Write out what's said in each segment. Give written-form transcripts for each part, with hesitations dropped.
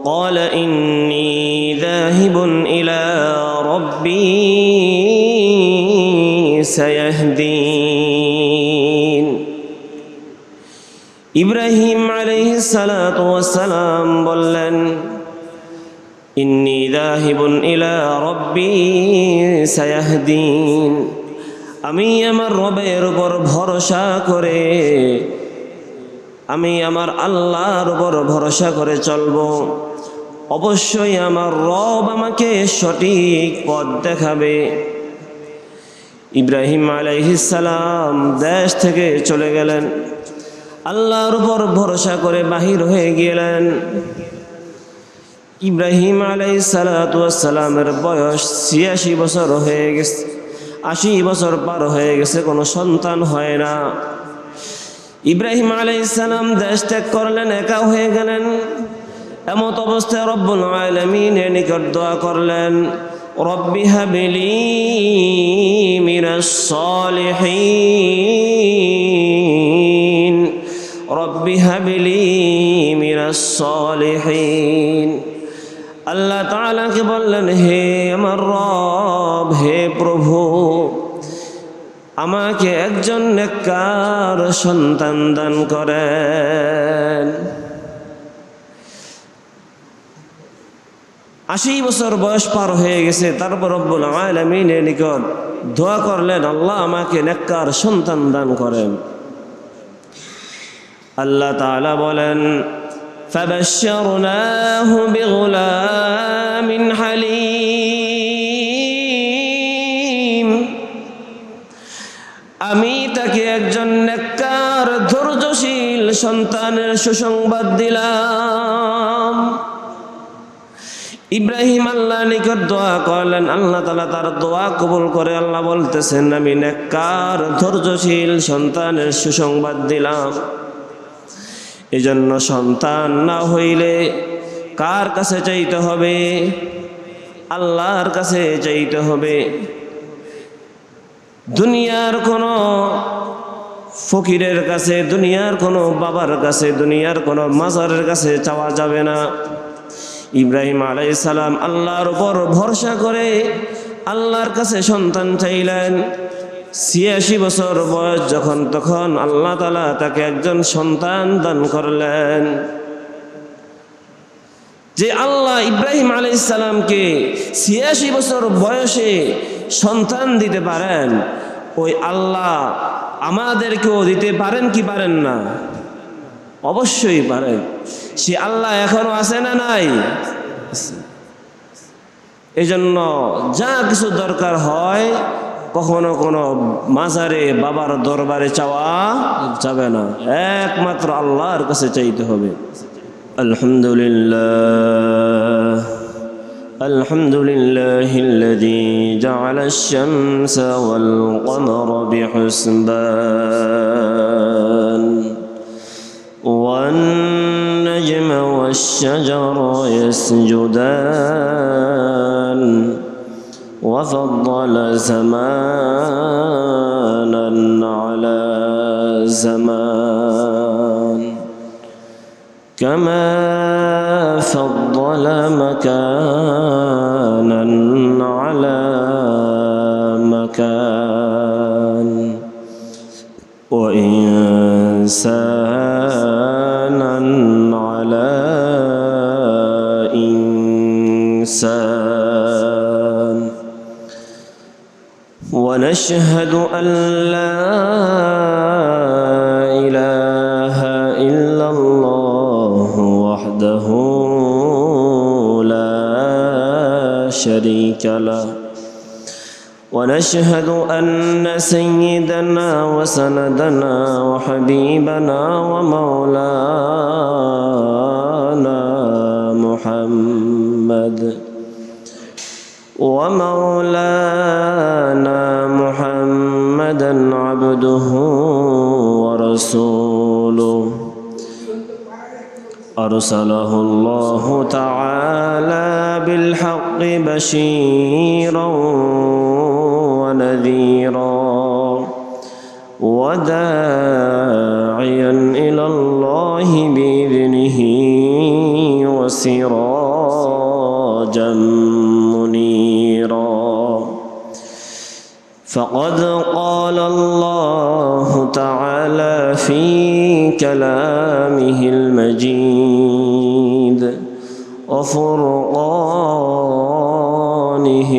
قال إني ذاهب إلى ربي سيهدين ইব্রাহিম আলাইহিস সালাতু ওয়াস সালাম বললেন ইন্নী যাহিবুন ইলা রাব্বি সায়াহদিন আমি আমার রবের উপর ভরসা করে আমি আমার আল্লাহর উপর ভরসা করে চলব অবশ্যই আমার রব আমাকে সঠিক পথ দেখাবে ইব্রাহিম আলাইহিস সালাম দেশ থেকে চলে গেলেন আল্লাহর উপর ভরসা করে বাহির হয়ে গেলেন ইব্রাহিম আলাইহিস সালাতু ওয়াস সালামের বয়স 86 বছর হয়ে গেছে 80 বছর পার হয়ে গেছে কোনো সন্তান হয় না ইব্রাহিম আলাইহিস সালাম দেশ ত্যাগ করলেন একা হয়ে গেলেন এমত অবস্থায় রব্বুল আলামিনের নিকট দোয়া করলেন রব্বি হাবলি মিনাস সালিহিন রব্বি হাবলি মিনাস সালিহিন আল্লাহ তাআলাকে বললেন হে আমার রব হে প্রভু আমাকে একজন নেককার সন্তান দান করেন 80 বছর বয়স পার হয়ে গেছে তারপর রব্বুল আলামিনের নিকট দোয়া করলেন আল্লাহ আমাকে নেককার সন্তান দান করেন আল্লাহ তাআলা বলেন فبشرناه بغلام حليم আমি তাকে একজন নেককার ধৈর্যশীল সন্তানের সুসংবাদ দিলাম ইব্রাহিম আল্লাহর নিকট দোয়া করলেন আল্লাহ তাআলা তার দোয়া কবুল করে আল্লাহ বলতেছেন আমি নেককার ধৈর্যশীল সন্তানের সুসংবাদ দিলাম এজন্য সন্তান না হইলে কার কাছে চাইতে হবে আল্লাহর কাছে চাইতে হবে দুনিয়ার কোনো ফকিরের কাছে দুনিয়ার কোনো বাবার কাছে দুনিয়ার কোনো মাজারের কাছে চাওয়া যাবে না ইব্রাহিম আলাইহিস সালাম আল্লাহর উপর ভরসা করে আল্লাহর কাছে সন্তান চাইলেন 86 বছর বয়স যখন তখন আল্লাহ তাআলা তাকে একজন সন্তান দান করলেন যে আল্লাহ ইব্রাহিম আলাইহিস সালামকে 86 বছর বয়সে সন্তান দিতে পারেন ওই আল্লাহ আমাদেরকেও দিতে পারেন কি পারেন না অবশ্যই পারেন সে আল্লাহ এখনো আছে না নাই এজন্য যা কিছু দরকার হয় কখনো কোনো মাজারে বাবার দরবারে চাওয়া যাবে না একমাত্র আল্লাহর কাছে চাইতে হবে আলহামদুলিল্লাহ আলহামদুলিল্লাহিল্লাযী জাআলাশ শামসা ওয়াল কমারা বিহুসবান ওয়ান নাজমা ওয়াশ শাজারা ইয়াসজুদান وفضل زمانا على زمان كما فضل مكانا على مكان وإنسانا على إنسان ونشهد أن لا إله إلا الله وحده لا شريك له ونشهد أن سيدنا وسندنا وحبيبنا ومولانا محمد ومولانا محمدا عبده ورسوله أرسله الله تعالى بالحق بشيرا ونذيرا وداعيا إلى الله بإذنه وسراجا سراجا منيرا فقد قال الله تعالى في كلامه المجيد وفرقانه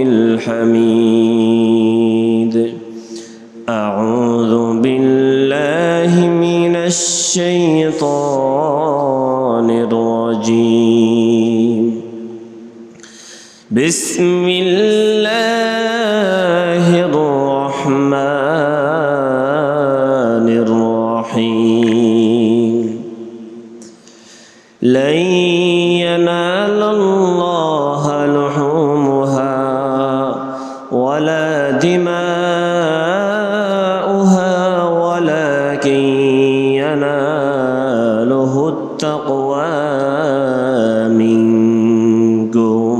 الحميد أعوذ بالله من الشيطان الرجيم بسم الله الرحمن الرحيم لن ينال الله لحومها ولا دماؤها ولكن يناله التقوى منكم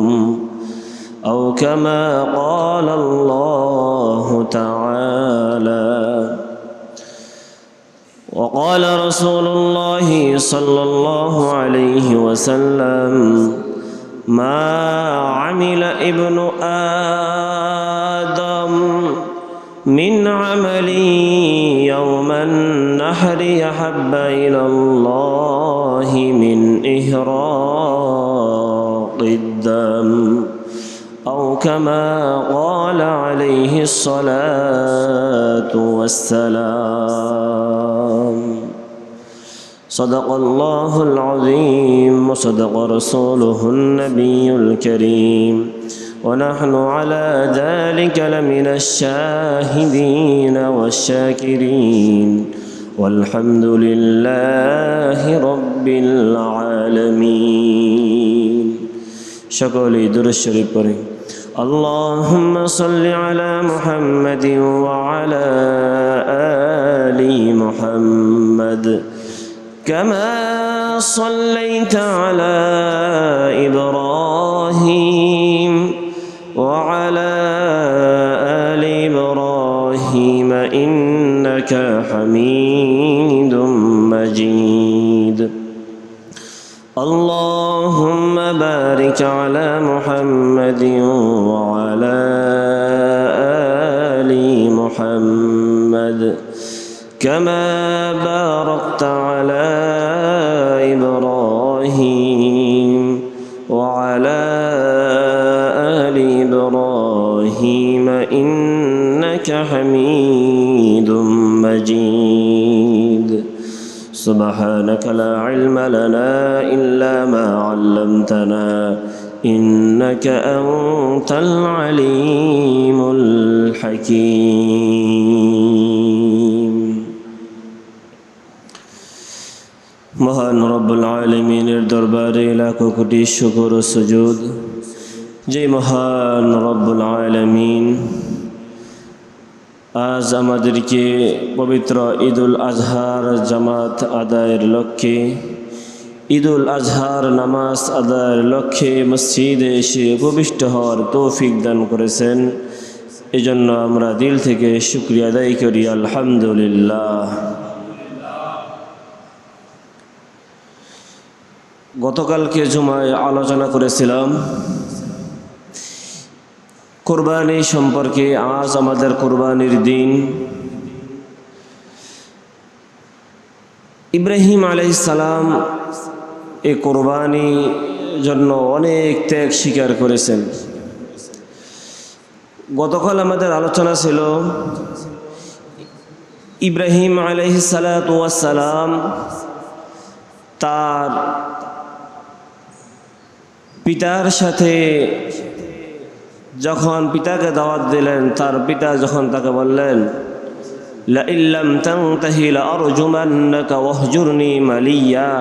أو كما قال الله تعالى وقال رسول الله صلى الله عليه وسلم ما عمل ابن آدم من عمل يوم النحر يحب إلى الله من إهراق الدم أو كما قال عليه الصلاة والسلام صدق الله العظيم وصدق رسوله النبي الكريم ونحن على ذلك لمن الشاهدين والشاكرين والحمد لله رب العالمين شكرا درود الشريف পড়ি اللهم صل على محمد وعلى آل محمد كما صليت على إبراهيم وعلى آل إبراهيم إنك حميد مجيد اللهم بارك على محمد وعلى آل محمد كما باركت على إبراهيم وعلى آل إبراهيم إنك حميد مجيد سبحانك لا علم لنا إلا ما علمتنا إنك أنت العليم الحكيم মহান রব্বুল আলামিনের দরবারে লাখো কোটি শুকর ও সুজুদ যে মহান রব্বুল আলামিন আজ আমাদেরকে পবিত্র ঈদুল আজহার জামাত আদায়ের লক্ষ্যে ঈদুল আজহার নামাজ আদায়ের লক্ষ্যে মসজিদে এসে উপবিষ্ট হওয়ার তৌফিক দান করেছেন এজন্য আমরা দিল থেকে শুকরিয়া আদায় করি আলহামদুলিল্লাহ গতকালকে জুমায় আলোচনা করেছিলাম কুরবানি সম্পর্কে আজ আমাদের কুরবানির দিন ইব্রাহিম আলাইহিস সালাম এই কুরবানি জন্য অনেক ত্যাগ স্বীকার করেছেন গতকাল আমাদের আলোচনা ছিল ইব্রাহিম আলাইহিস সালাতু ওয়াস সালাম তার পিতার সাথে যখন পিতাকে দাওয়াত দিলেন তার পিতা যখন তাকে বললেন লা ইল্লাম তানতাহি লা আরজুমান্নাকা ওয়াহজুরনি মালিয়া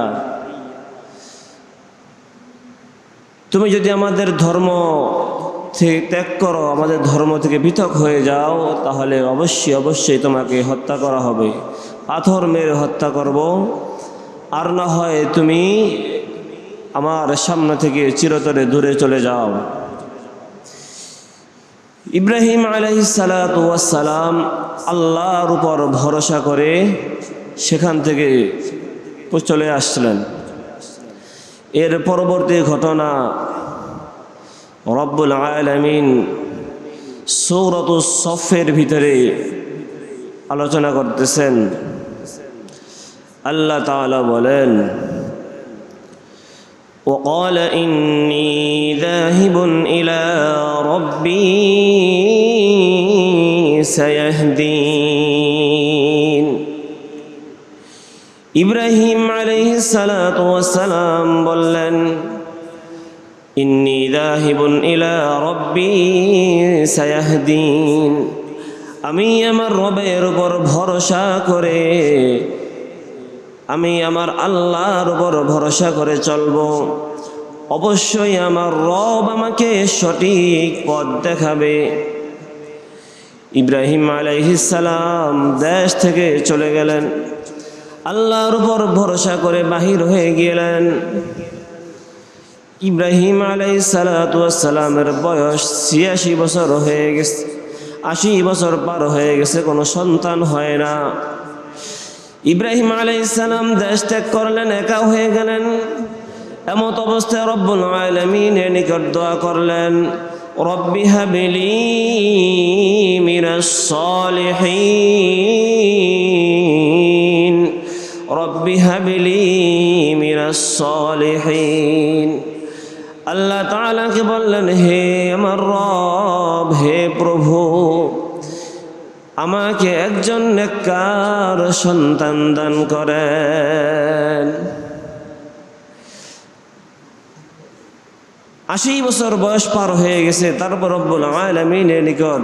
তুমি যদি আমাদের ধর্ম থেকে ত্যাগ করো আমাদের ধর্ম থেকে পৃথক হয়ে যাও তাহলে অবশ্যই তোমাকে হত্যা করা হবে পাথর মেরে হত্যা করব আর না হয় তুমি আমার সামনে থেকে চিরতরে দূরে চলে যাও ইব্রাহিম আলাইহিস সালাতু ওয়াস সালাম আল্লাহর উপর ভরসা করে সেখান থেকে চলে আসছিলেন এর পরবর্তী ঘটনা রব্বুল আলামিন সূরাতুস সফের ভিতরে আলোচনা করতেছেন। আল্লাহ তাআলা বলেন, وقال إني ذاهب إلى ربي سيهدين। ইব্রাহিম আলাইহিস সালাতু ওয়াস সালাম বললেন, ইন্নী যাহিবুন ইলা রাব্বি সায়াহদিন, আমি আমার রবের উপর ভরসা করে, আমি আমার আল্লাহর উপর ভরসা করে চলব। অবশ্যই আমার রব আমাকে সঠিক পথ দেখাবে। ইব্রাহিম আলাইহিস সালাম দেশ থেকে চলে গেলেন, আল্লাহর উপর ভরসা করে বাহির হয়ে গেলেন। ইব্রাহিম আলাইহিস সালাতু ওয়াস সালামের বয়স ৮৬ বছর হয়ে গেছে, ৮০ বছর পার হয়ে গেছে, কোনো সন্তান হয় না। ইব্রাহিম আলাইহিস সালাম দেশ ত্যাগ করলেন, একা হয়ে গেলেন। এমত অবস্থায় রব্বুল আলামিনের নিকট দোয়া করলেন, রব্বি হাবলি মিনাস সালিহিন, রব্বি হাবলি মিনাস সালিহিন। আল্লাহ তাআলাকে বললেন, হে আমার রব, হে প্রভু, আমাকে একজন নেককার সন্তান দান করেন। ৮০ বছর বয়স পার হয়ে গেছে, তারপর রব্বুল আলামিনের নিকট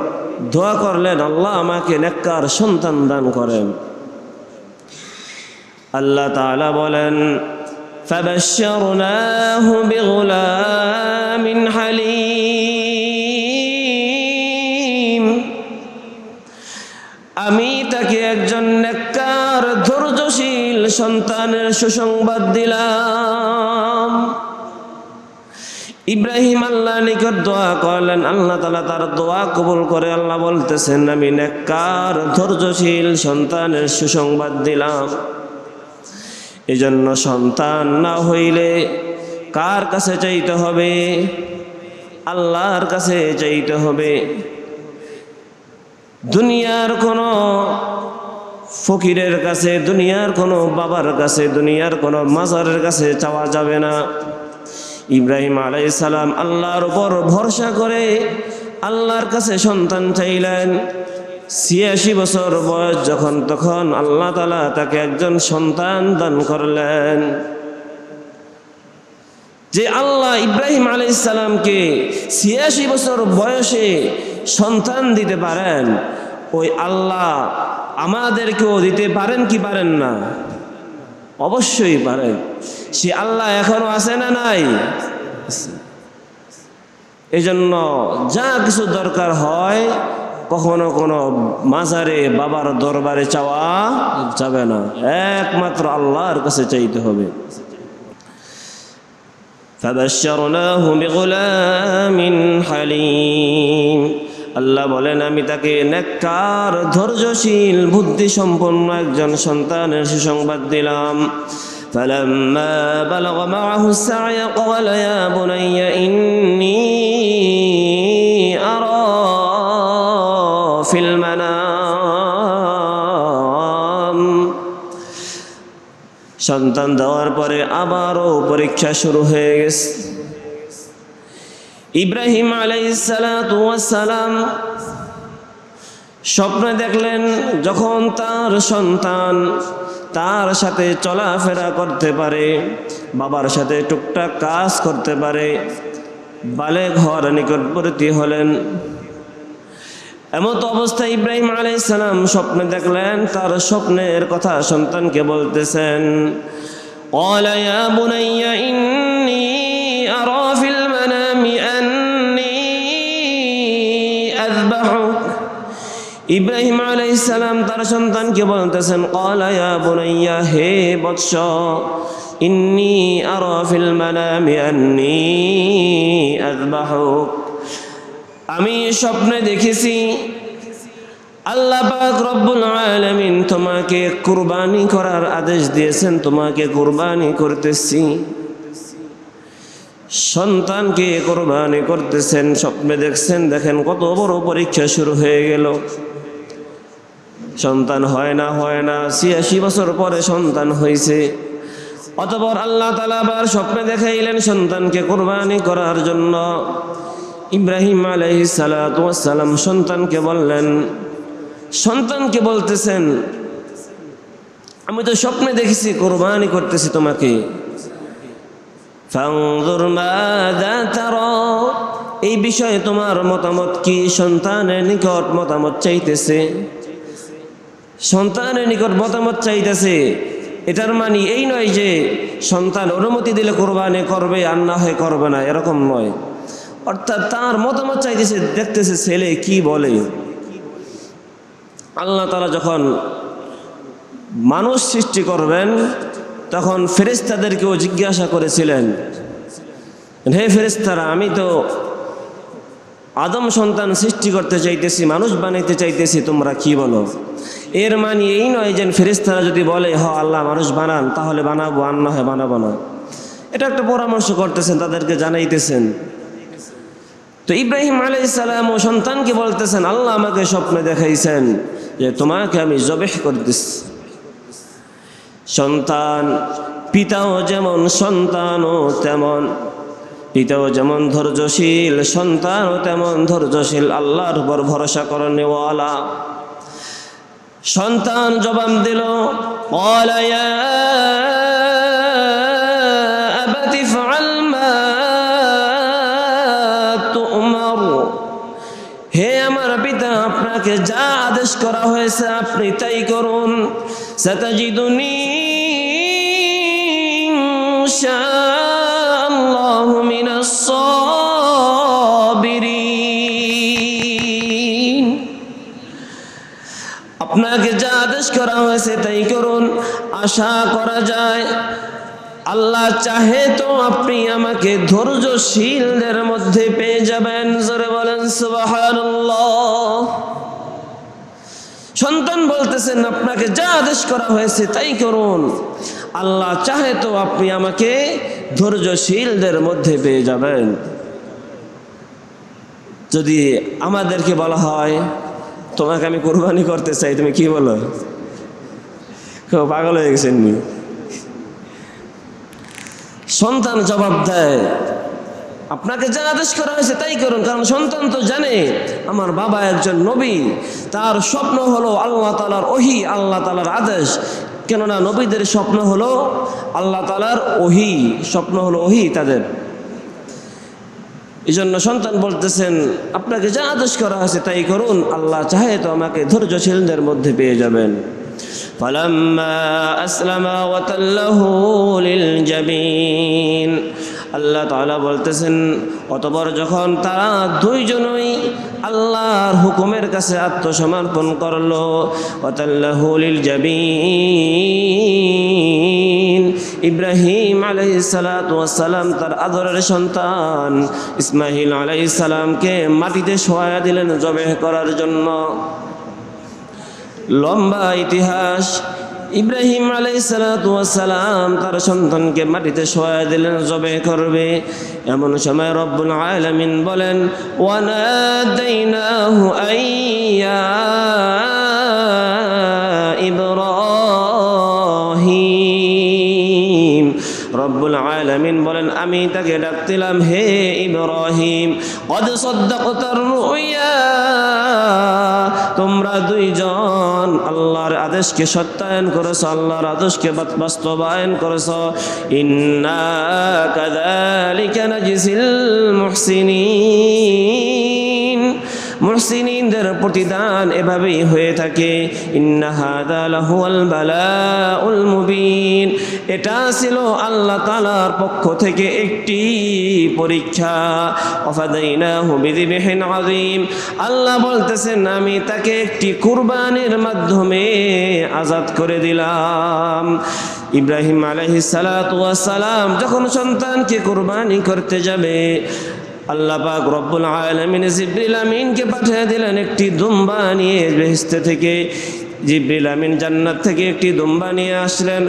দোয়া করলেন, আল্লাহ আমাকে নেককার সন্তান দান করেন। আল্লাহ তাআলা বলেন, فبشرناه بغلام حليم, আমি তাকে একজন নেককার ধৈর্যশীল সন্তানের সুসংবাদ দিলাম। ইব্রাহিম আল্লাহর নিকট দোয়া করলেন, আল্লাহ তাআলা তার দোয়া কবুল করে আল্লাহ বলতেছেন, আমি নেককার ধৈর্যশীল সন্তানের সুসংবাদ দিলাম। এজন্য সন্তান না হইলে কার কাছে চাইতে হবে? আল্লাহর কাছে চাইতে হবে। দুনিয়ার কোনো ফকিরের কাছে, দুনিয়ার কোনো বাবার কাছে, দুনিয়ার কোনো মাজারের কাছে চাওয়া যাবে না। ইব্রাহিম আলাইহিস সালাম আল্লাহর উপর ভরসা করে আল্লাহর কাছে সন্তান চাইলেন। ৮৬ বছর বয়স যখন, তখন আল্লাহ তাআলা তাকে একজন সন্তান দান করলেন। যে আল্লাহ ইব্রাহিম আলাইহিস সালামকে ৮৬ বছর বয়সে সন্তান দিতে পারেন, ওই আল্লাহ আমাদেরকেও দিতে পারেন কি পারেন না? অবশ্যই পারেন। সে আল্লাহ এখনো আছে না নাই? এই জন্য যা কিছু দরকার হয় কখনো কোনো মাজারে, বাবার দরবারে চাওয়া যাবে না, একমাত্র আল্লাহর কাছে চাইতে হবে। ফাবাশশারনাহু বিগুলামিন হালিম, আল্লাহ বলেন, আমি তাকে নেককার ধৈর্যশীল বুদ্ধিসম্পন্ন একজন সন্তানের সুসংবাদ দিলাম। فلما بلغ معه السعي قال يا بني إني أرى في المنام। সন্তান দেওয়ার পরে আবারও পরীক্ষা শুরু হয়ে গেছে। ইব্রাহিম আলাইহিস সালাতু ওয়াস সালাম স্বপ্নে দেখলেন, যখন তার সন্তান তার সাথে চলাফেরা করতে পারে, বাবার সাথে টুকটাক কাজ করতে পারে, বালেগ হওয়ার নিকটবর্তী হলেন। এমত অবস্থায় ইব্রাহিম আলাইহিস সালাম স্বপ্নে দেখলেন, তার স্বপ্নের কথা সন্তানকে বলতেছেন, قال يا بني إني أرى في المنام أني أذبحك। ইব্রাহিম আলাইহিস সালাম তার সন্তানকে বলতেছেন, قال يا بني, হে বৎস, إني أرى في المنام أني أذبحك, আমি স্বপ্নে দেখেছি আল্লাহ পাক রব্বুল আলামিন তোমাকে কুরবানি করার আদেশ দিয়েছেন, তোমাকে কুরবানি করতেছি। সন্তানকে কোরবানি করতেছেন, স্বপ্নে দেখছেন, দেখেন কত বড় পরীক্ষা শুরু হয়ে গেল। সন্তান হয় না ৮৬ বছর পরে সন্তান হয়েছে। অতঃপর আল্লাহ তাআলা আবার স্বপ্নে দেখাইলেন সন্তানকে কোরবানি করার জন্য। ইব্রাহিম আলাইহিস সালাতু ওয়াস সালাম সন্তানকে বললেন, সন্তানকে বলতেছেন, আমি তো স্বপ্নে দেখেছি কোরবানি করতেছি তোমাকে। ফানজুর মাযা তারা, এই বিষয়ে তোমার মতামত কি? সন্তানের নিকট মতামত চাইতেছে, সন্তানের নিকট মতামত চাইতেছে। এটার মানে এই নয় যে সন্তান অনুমতি দিলে কোরবানি করবে আর না হয় করবে না, এরকম নয়। অর্থাৎ তার মতামত চাইতেছে, দেখতেছে ছেলে কি বলে। আল্লাহ তাআলা যখন মানুষ সৃষ্টি করবেন তখন ফেরেশতাদেরকেও জিজ্ঞাসা করেছিলেন, হে ফেরেশতারা, আমি তো আদম সন্তান সৃষ্টি করতে চাইতেছি, মানুষ বানাইতে চাইতেছি, তোমরা কি বলো? এর মানে এই নয় যে ফেরেশতারা যদি বলে হ আল্লাহ মানুষ বানান তাহলে বানাবো, আর না হয় বানাবো না। এটা একটা পরামর্শ করতেছেন, তাদেরকে জানাইতেছেন। তো ইব্রাহিম আলাইহিস সালাম ও সন্তানকে বলতেছেন, আল্লাহ আমাকে স্বপ্নে দেখাইছেন যে তোমাকে আমি জবেহ করতেছি। সন্তান, পিতাও যেমন সন্তানও তেমন, পিতাও যেমন ধৈর্যশীল সন্তানও তেমন ধৈর্যশীল, আল্লাহর উপর ভরসা করেনওয়ালা। সন্তান জবাব দিল, ক্বালা ইয়া আবাতি ফাআল মা তু'মার, হে আমার পিতা, আপনাকে যা আদেশ করা হয়েছে আপনি তাই করুন। সাতাজিদুনি ইনশাআল্লাহু মিনাস সাবিরিন, আপনাকে যা আদেশ করা হয়েছে তাই করুন। আশা করা যায় আল্লাহ চাহে তো আপনি আমাকে ধৈর্যশীলদের মধ্যে পেয়ে যাবেন। জোরে বলেন সুবহানাল্লাহ। সন্তান বলতেছেন, আপনাকে যা আদেশ করা হয়েছে তাই করুন, আল্লাহ চাহে তো আপনি আমাকে ধৈর্যশীলদের মধ্যে পেয়ে যাবেন। যদি আমাদেরকে বলা হয় তোমাকে আমি কোরবানি করতে চাই, তুমি কি বলো? পাগল হয়ে গেছেন নি? সন্তান জবাব দেয়, আপনাকে যা আদেশ করা হয়েছে তাই করুন। কারণ সন্তান তো জানে আমার বাবা একজন নবী, তার স্বপ্ন হলো আল্লাহ তাআলার ওহী, আল্লাহ তাআলার আদেশ। কেননা নবীদের স্বপ্ন হলো আল্লাহ তাআলার ওহী, স্বপ্ন হলো ওহী তাদের। এই জন্য সন্তান বলতেছেন, আপনাকে যা আদেশ করা হয়েছে তাই করুন, আল্লাহ চাহে তো আমাকে ধৈর্যশীলদের মধ্যে পেয়ে যাবেন। ফালাম্মা আসলামা ওয়া তাল্লাহু লিল জাবিন, আল্লাহ তাআলা বলতেছেন, অতঃপর যখন তারা দুইজনই আল্লাহর হুকুমের কাছে আত্মসমর্পণ করলো, ওয়া তাল্লাহু লিল জাবিন, ইব্রাহিম আলাইহিস সালাতু ওয়াস সালাম তার আদরের সন্তান ইসমাঈল আলাইহিস সালামকে মাটিতে শোয়া দিলেন জবেহ করার জন্য। লম্বা ইতিহাস। ইব্রাহিম আলাইহিস সালাতু ওয়াস সালাম তার সন্তানকে মাটিতে শোয়া দিলেন, জবেহ করবে। এমন সময় রব্বুল আলামিন বলেন, ওয়া নাদাইনাহু আইয়া ইব্রাহিম, রব্বুল আলামিন বলেন আমি তাকে ডাকছিলাম, হে ইব্রাহিম, কদ সাদ্দাকতার রুয়া, তোমরা দুইজন আল্লাহর আদেশকে সত্যায়ন করেছো, আল্লাহর আদেশকে বাস্তবায়ন করেছো। ইন্না কাযালিকা নাজিসিল মুহসিনিন, মুহসিনিনদের প্রতিদান এভাবেই হয়ে থাকে। ইন্না হাযা লাহুয়াল বালাউল মুবিন, এটা ছিল আল্লাহ তাআলার পক্ষ থেকে একটি পরীক্ষা। ওয়াফাদাইনাহু বিযিবহিন আযীম, আল্লাহ বলতেছেন আমি তাকে একটি কুরবানির মাধ্যমে আজাদ করে দিলাম। ইব্রাহিম আলাইহিস সালাতু ওয়াস সালাম যখন সন্তানকে কুরবানি করতে যাবে, আল্লাহ পাক রব্বুল আলামিন জিবরিল আমিনকে পাঠিয়ে দিলেন একটি দুম্বা নিয়ে বেহেশত থেকে। জিবরিল আমিন জান্নাত থেকে একটি দুম্বা নিয়ে আসলেন।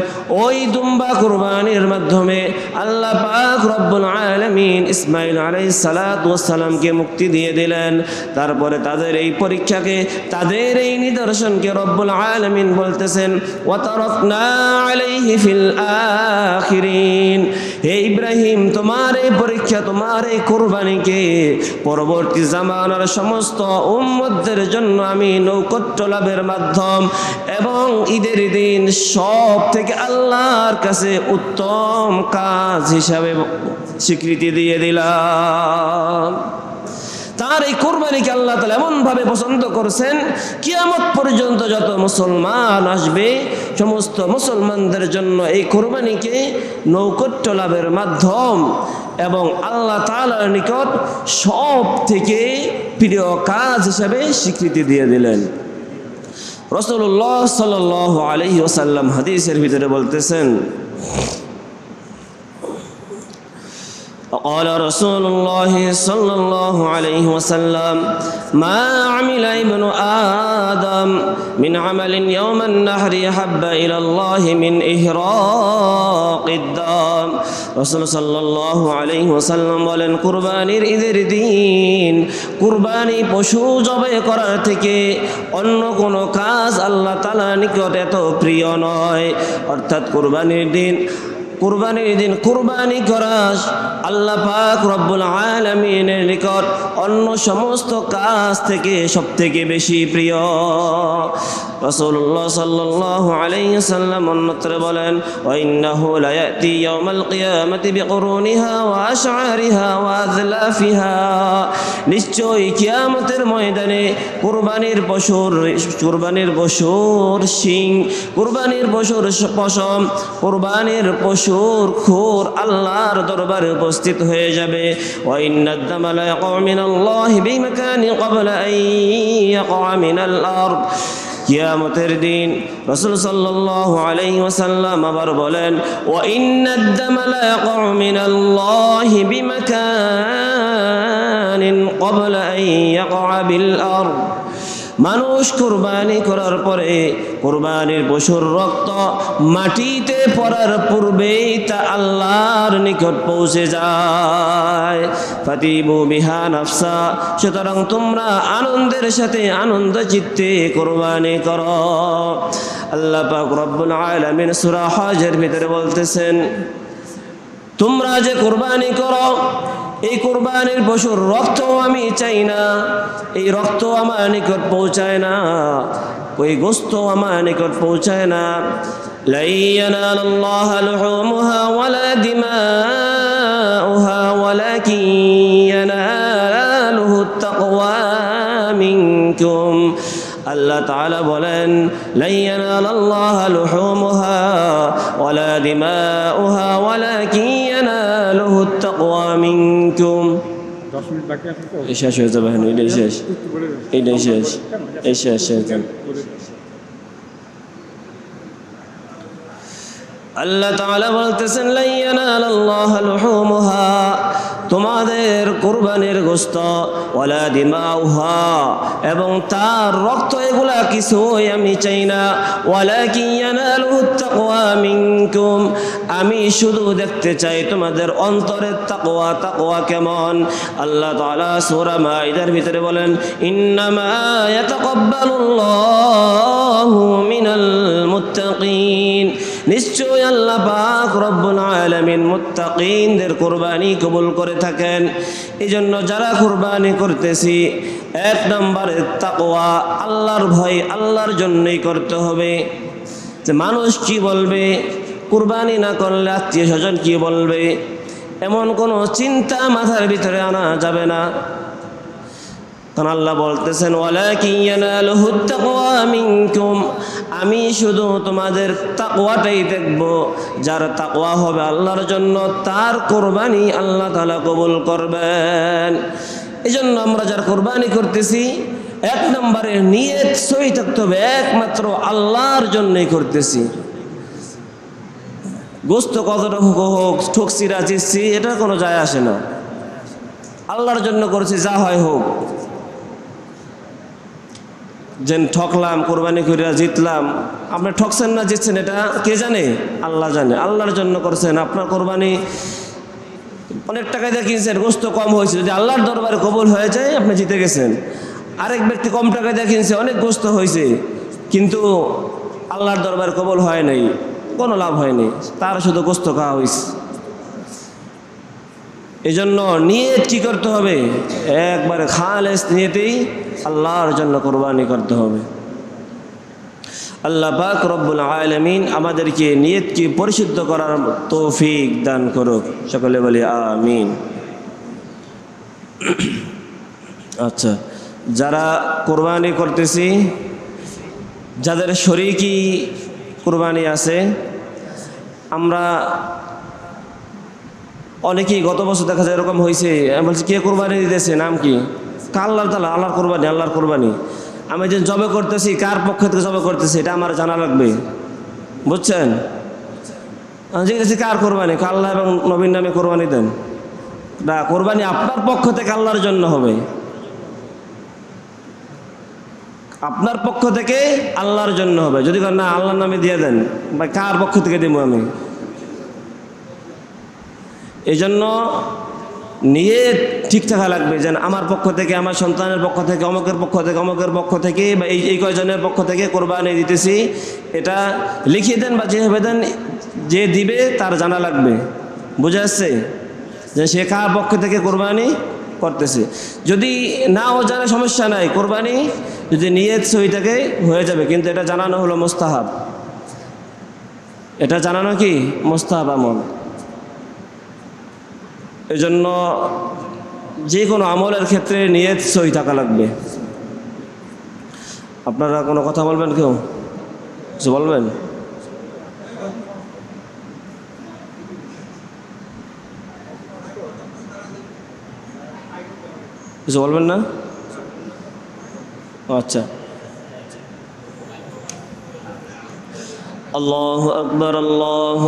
ওই দুম্বা কুরবানির মাধ্যমে আল্লাহ পাক রব্বুল আলামিন ইসমাঈল আলাইহিস সালাতু ওয়াস সালামকে মুক্তি দিয়ে দিলেন। তারপরে তাদের এই পরীক্ষাকে, তাদের এই নিদর্শনকে রব্বুল আলামিন বলতেছেন ওয়া তারাকনা আলাইহি ফিল আখিরিন। হে ইব্রাহিম, তোমার এই পরীক্ষা, তোমার এই কুরবানিকে পরবর্তী জামানার সমস্ত উম্মতদের জন্য আমি নৌকট্য লাভের মাধ্যম এবং ঈদের দিন সব থেকে আল্লাহর কাছে উত্তম কাজ হিসাবে স্বীকৃতি দিয়ে দিলাম। তার এই কুরবানিকে আল্লাহ তাআলা এমনভাবে পছন্দ করছেন, কিয়ামত পর্যন্ত যত মুসলমান আসবে সমস্ত মুসলমানদের জন্য এই কুরবানিকে নৌকট্য লাভের মাধ্যম এবং আল্লাহ তাআলার নিকট সব থেকে প্রিয় কাজ হিসাবে স্বীকৃতি দিয়ে দিলেন। রাসূলুল্লাহ সাল্লাল্লাহু আলাইহি ওয়াসাল্লাম হাদিসের ভিতরে বলতেছেন, قال رسول الله صلى الله عليه وسلم ما عمل ابن آدم من عمل يوم النحر يحب إلى الله من إهراق الدم। রাসূল সাল্লাল্লাহু আলাইহি ওয়াসাল্লাম বলেন, কুরবানির ঈদের দিন কুরবানি পশু জবাই করার থেকে অন্য কোনো কাজ আল্লাহ তাআলার নিকট এত প্রিয় নয়। অর্থাৎ কুরবানির দিন কুরবানি করা আল্লাহ পাক রব্বুল আলামিনের নিকট অন্য সমস্ত কাজ থেকে সবথেকে বেশি প্রিয়। রাসূলুল্লাহ সাল্লাল্লাহু আলাইহি ওয়াসাল্লাম অন্যত্র বলেন, ওয়া ইন্নাহু লা ইয়াতি ইয়াউমাল কিয়ামাতি বিকুরুনিহা ওয়া আশআরিহা ওয়া আযলাফিহা। নিশ্চয়ই কিয়ামতের ময়দানে কুরবানির পশুর শিং, কুরবানির পশুর পশম, কুরবানির পশুর খুর আল্লাহর দরবারে উপস্থিত হয়ে যাবে। ওয়া ইন্নাদ দামা লা ইয়াকউ মিনাল্লাহি বিমাকানি ক্বাবলা আন ইয়াকউ মিনাল আরদ। কিয়ামতের দিন রাসূল সাল্লাল্লাহু আলাইহি ওয়াসাল্লাম আবার বলেন, ওয়া ইন্নাদ দামা লা ইয়াকউ মিনাল্লাহি বিমাকানিন ক্বাবলা আন ইয়াকউ বিল আরদ। মানুষ কুরবানি করার পরে কুরবানির পশুর রক্ত মাটিতে পড়ার পূর্বেই তা আল্লাহর নিকট পৌঁছে যায়। ফাতিবু বিহা নাফসা, সুতরাং তোমরা আনন্দের সাথে আনন্দ চিত্তে কুরবানি করো। আল্লাহ পাক রব্বুল আলামিন সূরা হজের ভিতরে বলতেছেন, তোমরা যে কুরবানি করো এই কুরবানির পশুর রক্ত আমি চাই না, এই রক্ত আমার নিকট পৌঁছায় না, ওই গোশত আমার নিকট পৌঁছায় না। লা ইয়ানালুল্লাহা লুহুমুহা ওয়ালা দিমাউহা ওয়ালাকিন ইয়ানালুহুত তাকওয়া মিনকুম। আল্লাহ তাআলা বলেন, লা ইয়ানালুল্লাহা লুহুমুহা ওয়ালা দিমাউহা ওয়ালাকিন ইয়ানালুহুত তাকওয়া মিনকুম। 10 মিনিট বাকি আছে তো, শেষ হয়ে যাবে। এটাই শেষ, এটাই শেষ, এই শেষ শেষ। আল্লাহ তাআলা বলতেছেন, লা ইয়ানালাল্লাহু লুহুমুহা, তোমাদের কুরবানির গোশত, ওয়ালা দিমাউহা, এবং তার রক্ত, এগুলা কিছুই আমি চাই না। ওয়ালাকিন ইয়ানালুহুত তাকওয়া মিনকুম, আমি শুধু দেখতে চাই তোমাদের অন্তরের তাকওয়া। তাকওয়া কেমন? আল্লাহ তাআলা সূরা মাইদার ভিতরে বলেন, ইন্নামা ইয়াতাকাব্বালুল্লাহু মিনাল মুত্তাকিন। নিশ্চয় আল্লাহ পাক রব্বুল আলামিন মুত্তাকিনদের কুরবানি কবুল করে থাকেন। এই জন্য যারা কুরবানি করতেছি, 1 নম্বরে তাকওয়া, আল্লাহর ভয় আল্লাহর জন্যই করতে হবে। যে মানুষ কি বলবে, কুরবানি না করলে আত্মীয় স্বজন কি বলবে, এমন কোনো চিন্তা মাথার ভিতরে আনা যাবে না। কারণ আল্লাহ বলতেছেন, ওয়ালাকিন ইয়ানালুহুত তাকওয়া মিনকুম, আমি শুধু তোমাদের তাকওয়াটাই দেখব। যার তাকওয়া হবে আল্লাহর জন্য, তার কুরবানি আল্লাহ তাআলা কবুল করবেন। এই জন্য আমরা যারা কুরবানি করতেছি, 1 নম্বরে নিয়ত সহি থাকতে হবে, একমাত্র আল্লাহর জন্যই করতেছি। গোশত কতটুকু হোক, ঠকছি রাজিছি, এটা কোনো যায় আসে না। আল্লাহর জন্য করছি, যা হয় হোক। যেন ঠকলাম, কোরবানি করে জিতলাম। আপনি ঠকছেন না জিতছেন এটা কে জানে? আল্লাহ জানে। আল্লাহর জন্য করছেন। আপনার কোরবানি অনেক টাকা দিয়ে কিনছেন, গোস্ত কম হয়েছে, যদি আল্লাহর দরবারে কবুল হয়ে যায় আপনি জিতে গেছেন। আরেক ব্যক্তি কম টাকা দিয়ে কিনছে, অনেক গোস্ত হয়েছে, কিন্তু আল্লাহর দরবারে কবুল হয় নাই, কোনো লাভ হয়নি, তার শুধু গোস্ত খাওয়া হয়েছে। এই জন্য নিয়ত কি করতে হবে? একবারে খালেস নিয়তেই আল্লাহর জন্য কোরবানি করতে হবে। আল্লাহ পাক রব্বুল আলামিন আমাদেরকে নিয়তকে পরিশুদ্ধ করার তৌফিক দান করুক, সকলে বলি আমিন। আচ্ছা, যারা কোরবানি করতেছি, যাদের শরীকি কোরবানি আছে, আমরা অনেকেই গত বছর দেখা যায় এরকম হয়েছে, আমি বলছি কে কোরবানি দিতেছে, নাম কি? আল্লাহর তাআলা, আল্লাহর কোরবানি, আল্লাহর কোরবানি। আমি যে জবে করতেছি, কার পক্ষ থেকে জবে করতেছি এটা আমার জানা লাগবে, বুঝছেন? আমি জিজ্ঞেস কার কোরবানি? আল্লাহ এবং নবীর নামে কোরবানি দেন না, কোরবানি আপনার পক্ষ থেকে আল্লাহর জন্য হবে, আপনার পক্ষ থেকে আল্লাহর জন্য হবে। যদি না আল্লাহর নামে দিয়ে দেন, বা কার পক্ষ থেকে দেবো আমি? এই জন্য নিয়ত ঠিক থাকা লাগবে, যেন আমার পক্ষ থেকে, আমার সন্তানের পক্ষ থেকে, অমুকের পক্ষ থেকে, অমুকের পক্ষ থেকে, বা এই কয়জনের পক্ষ থেকে কোরবানি দিতেছি, এটা লিখিয়ে দেন বা যেভাবে দেন, যে দিবে তার জানা লাগবে। বুঝে আসছে যে সে কার পক্ষ থেকে কোরবানি করতেছে। যদি নাও জানে সমস্যা নাই, কোরবানি যদি নিয়ত সহি থাকে হয়ে যাবে, কিন্তু এটা জানানো হলো মুস্তাহাব, এটা জানানো কি মুস্তাহাব আমল। এই জন্য যে কোনো আমলের ক্ষেত্রে নিয়ত সহি থাকা লাগবে। আপনারা কোনো কথা বলবেন? কেউ কিছু বলবেন? কিছু বলবেন না? আচ্ছা, আল্লাহু আকবার, আল্লাহু